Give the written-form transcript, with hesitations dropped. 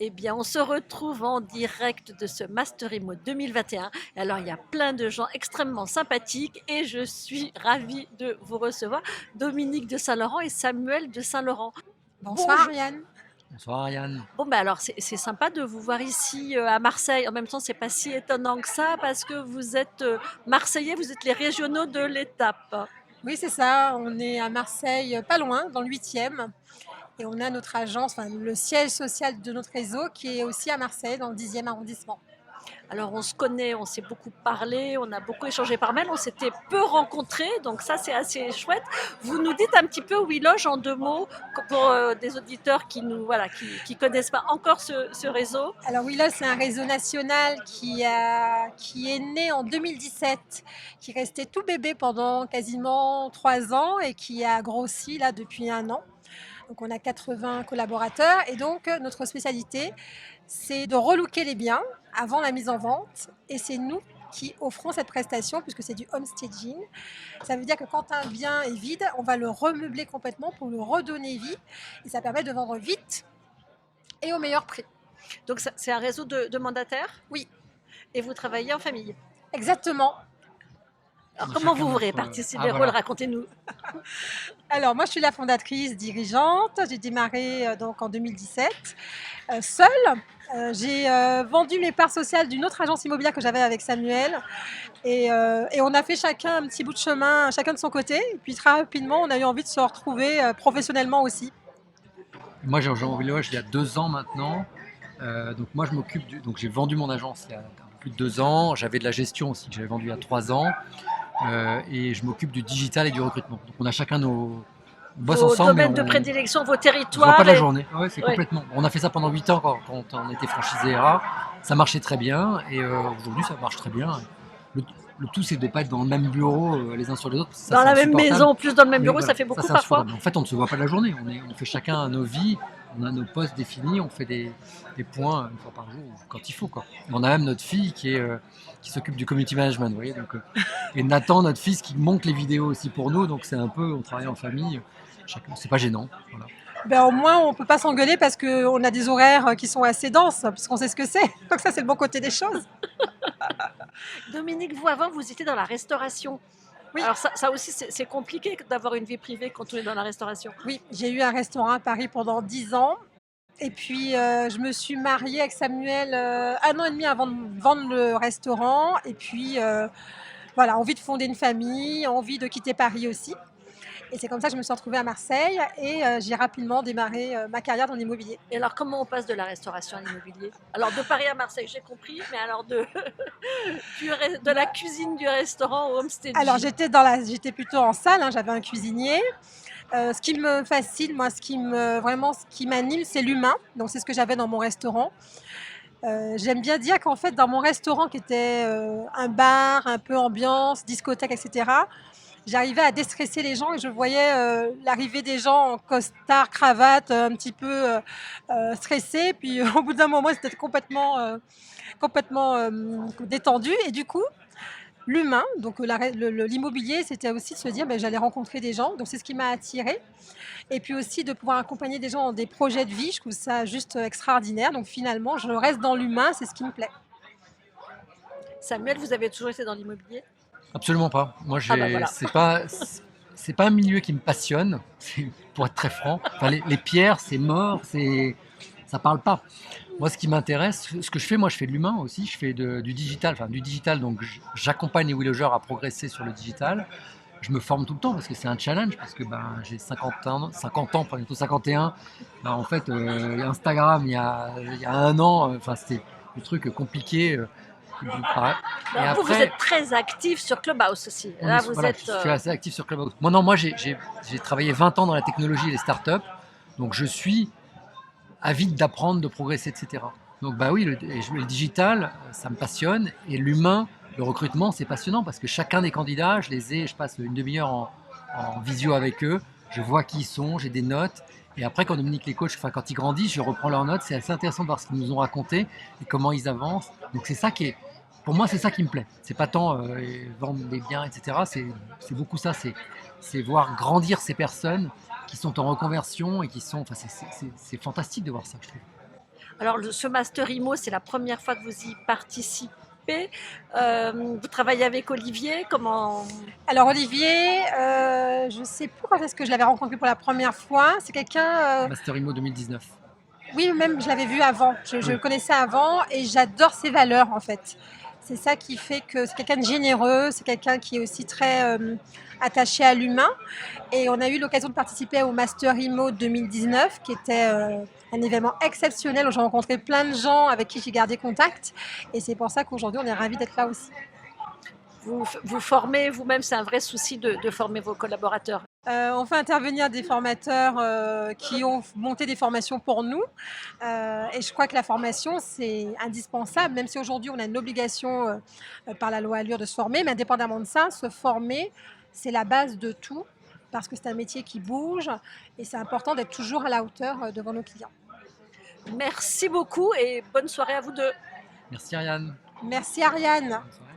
Eh bien, on se retrouve en direct de ce Master Imo 2021. Alors, il y a plein de gens extrêmement sympathiques et je suis ravie de vous recevoir, Dominique de Saint-Laurent et Samuel de Saint-Laurent. Bonsoir Bonjour. Ariane. Bonsoir Ariane. Bon, ben alors, c'est sympa de vous voir ici à Marseille. En même temps, c'est pas si étonnant que ça parce que vous êtes Marseillais, vous êtes les régionaux de l'étape. Oui, c'est ça. On est à Marseille, pas loin, dans le 8e. Et on a notre agence, enfin, le siège social de notre réseau qui est aussi à Marseille, dans le 10e arrondissement. Alors on se connaît, on s'est beaucoup parlé, on a beaucoup échangé par mail, on s'était peu rencontrés, donc ça c'est assez chouette. Vous nous dites un petit peu où il loge en deux mots pour des auditeurs qui nous qui connaissent pas encore ce réseau. Alors oui, là, c'est un réseau national qui est né en 2017, qui restait tout bébé pendant quasiment 3 ans et qui a grossi là depuis 1 an. Donc on a 80 collaborateurs et donc notre spécialité, c'est de relooker les biens avant la mise en vente et c'est nous qui offrons cette prestation puisque c'est du homestaging. Ça veut dire que quand un bien est vide, on va le remeubler complètement pour le redonner vie et ça permet de vendre vite et au meilleur prix. Donc c'est un réseau de mandataires. Oui, Et vous travaillez en famille. exactement. Alors On a comment chacun vous vous notre- répartissez Ah, les rôles? voilà. Racontez-nous. Alors moi je suis la fondatrice, dirigeante. J'ai démarré donc en 2017 seule. J'ai vendu mes parts sociales d'une autre agence immobilière que j'avais avec Samuel et on a fait chacun un petit bout de chemin, chacun de son côté. Et puis très rapidement on a eu envie de se retrouver professionnellement aussi. Moi j'ai rejoint Willoge il y a 2 ans maintenant. Donc moi je m'occupe donc j'ai vendu mon agence il y a un peu plus de 2 ans. J'avais de la gestion aussi que j'avais vendu il y a 3 ans. Et je m'occupe du digital et du recrutement. Donc on a chacun nos. On bosse Vos ensemble mais domaines de on ne prédilection, vos se voit territoires. pas de la journée. Ouais, c'est Ouais. complètement. On a fait ça pendant 8 ans quand on était franchisé ERA. Ça marchait très bien et aujourd'hui ça marche très bien. Le, le tout c'est de ne pas être dans le même bureau les uns sur les autres. Ça, Dans c'est la même insupportable. maison, plus dans le même Mais bureau, voilà, ça fait ça beaucoup c'est parfois. insupportable. En fait, on ne se voit pas de la journée. On fait chacun nos vies, on a nos postes définis, on fait des points une fois par jour quand il faut. Quoi. Et on a même notre fille qui s'occupe du community management. Vous voyez, donc, et Nathan, notre fils, qui monte les vidéos aussi pour nous. Donc c'est un peu, on travaille en famille. Chacun, c'est pas gênant. Voilà. Ben, au moins on ne peut pas s'engueuler parce qu'on a des horaires qui sont assez denses, puisqu'on sait ce que c'est. Donc ça c'est le bon côté des choses. Dominique, vous avant, vous étiez dans la restauration. Oui. Alors ça aussi, c'est compliqué d'avoir une vie privée quand on est dans la restauration. Oui, j'ai eu un restaurant à Paris pendant 10 ans. Et puis, je me suis mariée avec Samuel 1 an et demi avant de vendre le restaurant. Et puis, voilà, envie de fonder une famille, envie de quitter Paris aussi. Et c'est comme ça que je me suis retrouvée à Marseille et j'ai rapidement démarré ma carrière dans l'immobilier. Et alors, comment on passe de la restauration à l'immobilier? Alors, de Paris à Marseille, j'ai compris, mais alors de de la cuisine du restaurant au homestaging. Alors, j'étais plutôt en salle, hein, j'avais un cuisinier. Ce qui me fascine, moi, ce qui m'anime, c'est l'humain. Donc, c'est ce que j'avais dans mon restaurant. J'aime bien dire qu'en fait, dans mon restaurant, qui était un bar, un peu ambiance, discothèque, etc., j'arrivais à déstresser les gens et je voyais l'arrivée des gens en costard, cravate, un petit peu stressés. Puis au bout d'un moment, c'était complètement détendu. Et du coup, l'humain, donc l'immobilier, c'était aussi de se dire j'allais rencontrer des gens. Donc c'est ce qui m'a attirée. Et puis aussi de pouvoir accompagner des gens dans des projets de vie, je trouve ça juste extraordinaire. Donc finalement, je reste dans l'humain, c'est ce qui me plaît. Samuel, vous avez toujours été dans l'immobilier? Absolument pas. Moi, Ah bah voilà. c'est pas un milieu qui me passionne, pour être très franc. Enfin, les pierres, c'est mort, ça parle pas. Moi, ce qui m'intéresse, ce que je fais, moi, je fais de l'humain aussi. Je fais du digital, donc j'accompagne les villagers à progresser sur le digital. Je me forme tout le temps parce que c'est un challenge, parce que j'ai 50 ans, bientôt 51. En fait, Instagram, il y a 1 an, c'était des trucs compliqués. Et Vous êtes très actif sur Clubhouse aussi. Là, vous voilà, êtes. je suis assez actif sur Clubhouse. Moi, j'ai travaillé 20 ans dans la technologie et les startups, donc je suis avide d'apprendre, de progresser, etc. Donc oui, le digital, ça me passionne, et l'humain, le recrutement, c'est passionnant parce que chacun des candidats, je passe une demi-heure en visio avec eux, je vois qui ils sont, j'ai des notes. Et après, quand Dominique les coach, quand ils grandissent, je reprends leurs notes. C'est assez intéressant de voir ce qu'ils nous ont raconté et comment ils avancent. Donc c'est ça pour moi, c'est ça qui me plaît. C'est pas tant vendre des biens, etc. C'est beaucoup ça. C'est voir grandir ces personnes qui sont en reconversion et qui sont. Enfin, c'est fantastique de voir ça, je trouve. Alors, ce Master IMO, c'est la première fois que vous y participez. Vous travaillez avec Olivier, comment? Alors Olivier, je ne sais plus quand est-ce que je l'avais rencontré pour la première fois. C'est quelqu'un, Master IMO 2019. oui, même je l'avais vu avant. Je Oui. le connaissais avant et j'adore ses valeurs en fait. C'est ça qui fait que c'est quelqu'un de généreux, c'est quelqu'un qui est aussi très attaché à l'humain. Et on a eu l'occasion de participer au Master IMO 2019, qui était un événement exceptionnel où j'ai rencontré plein de gens avec qui j'ai gardé contact. Et c'est pour ça qu'aujourd'hui, on est ravis d'être là aussi. Vous formez vous-même, c'est un vrai souci de former vos collaborateurs. On fait intervenir des formateurs qui ont monté des formations pour nous. Et je crois que la formation, c'est indispensable, même si aujourd'hui on a une obligation par la loi Allure de se former. Mais indépendamment de ça, se former, c'est la base de tout, parce que c'est un métier qui bouge et c'est important d'être toujours à la hauteur devant nos clients. Merci beaucoup et bonne soirée à vous deux. Merci Ariane. Merci Ariane. Bonne soirée.